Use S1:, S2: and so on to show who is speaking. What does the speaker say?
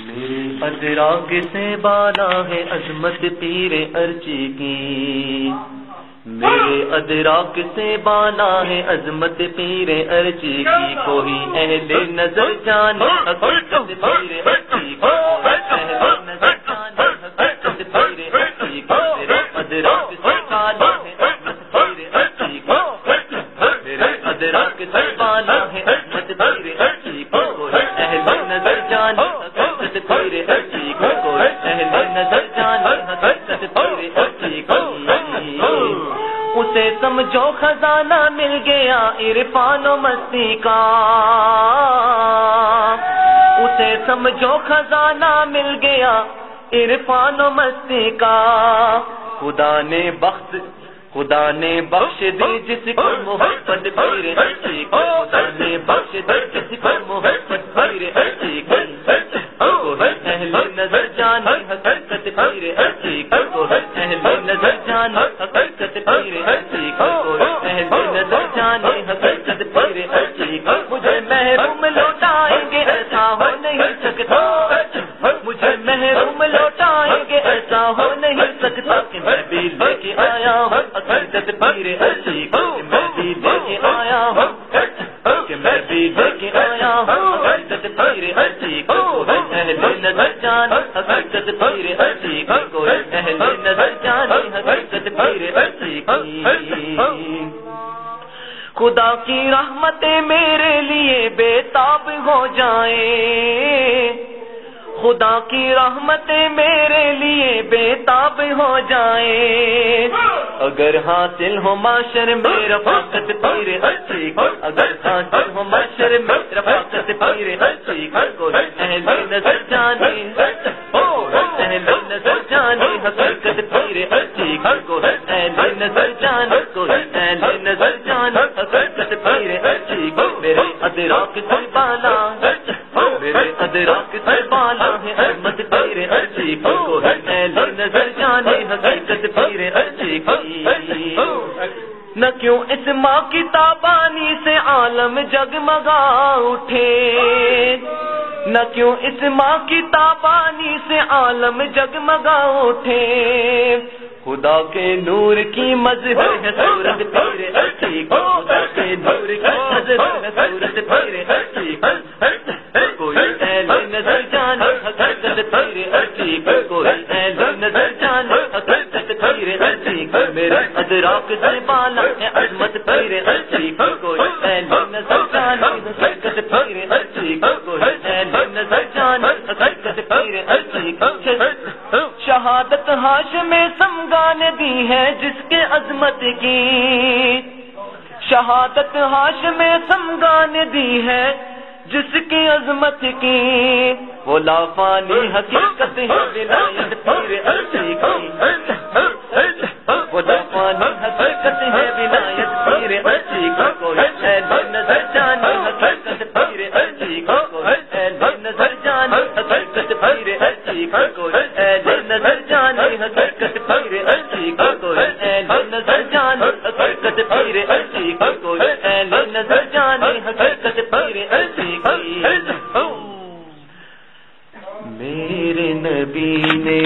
S1: میرے ادراک سے بالا ہے عظمت پیر ارچی کی، میرے ادراک سے بالا ہے عظمت پیر ارچی کی، کوئی اہل نظر جانے حقیقت پیر ارچی کی، اہل نظر جانے حقیقت پیر ارچی کی، میرے ادراک سے بالا ہے عظمت پیر ارچی کی، میرے ادراک سے بالا ہے عظمت پیر ارچی کی، کوئی اہل نظر جانے حقیقت پیر ارچی کی، کوئی اہل نظر جانے حقیقت پیر ارچی کی، اسے سمجھو خزانہ مل گیا عرفان و مستی کا، اسے سمجھو خزانہ مل گیا عرفان و مستی کا، خدا نے بخش دی جس کو محبت پیر ارچی کی، خدا نے بخش دی جس کو محبت پیر ارچی کی، کوئی اہل نظر جانے حقیقت پیر ارچی کی، کوئی اہل نظر جانے حقیقت پیر ارچی کی، کوئی اہل نظر جانے حقیقت پیر ارچی کی، مجھے محروم لوٹائیں گے ایسا ہو نہیں سکتا، مجھے محروم لوٹائیں گے ایسا ہو نہیں سکتا، کہ میں بھی لے کے آیا ہوں حقیقت پیر ارچی کی، میں بھی لے کے آیا ہوں، کہ میں بھی لے کے آیا ہوں حقیقت پیر ارچی کی، کوئی اہل نظر جانے حقیقت پیر ارچی کی، کوئی اہل نظر جانے حقیقت پیر ارچی کی، خدا کی رحمتیں میرے لیے بے تاب ہو جائیں، خدا کی رحمتیں میرے لیے بے تاب ہو جائیں، اگر حاصل ہو معاشر میں رفاقت پیر ارچی کی، اگر حاصل ہو معاشر میں رفاقت پیر ارچی کی، کوئی اہل نظر جانے اہل نظر جانے حقیقت پیر ارچی کی، کوئی اہل نظر جانے، کوئی اہل نظر جانے حقیقت پیر ارچی کی، میرے ادراک سے بالا، میرے ادراک سے بالا ہے عظمت پیر ارچی کی، کوئی اہل نظر جانے حقیقت پیر ارچی کی، نہ کیوں اس ماں کی تابانی سے عالم جگمگا اٹھے، نہ کیوں اس ماں کی تابانی سے عالم جگمگا اٹھے، خدا کے نور کی مظہر ہے صورت پیر ارچی کی، خدا کے نور کی مظہر ہے صورت پیر ارچی کی، کوئی اہل نظر جانے حقیقت پیر ارچی کی، کوئی اہل نظر جانے حقیقت پیر ارچی کی، میرے ادراک سے بالا ہے عظمت پیر ارچی کی، کوئی اہل نظر جانے حقیقت پیر ارچی کی، کوئی اہل نظر جانے حقیقت پیر ارچی کی، شہادت ہاشم سمگا نے دی ہے جس کے عظمت کی، شہادت ہاشم سمگا نے دی ہے جس کی عظمت کی، وہ لافانی حقیقت ہے ولایت پیر ارچی کی، وہ لافانی حقیقت ہے ولایت پیر ارچی کی، کوئی اہل نظر جانے حقیقت پیر ارچی کی، کوئی اہل نظر جانے حقیقت پیر ارچی کی، کوئی اہل نظر جانے حقیقت پیر ارچی کی، کوئی اہل نظر جانے حقیقت پیر ارچی کی، کوئی اہل نظر جانے حقیقت پیر ارچی کی، میرے نبی نے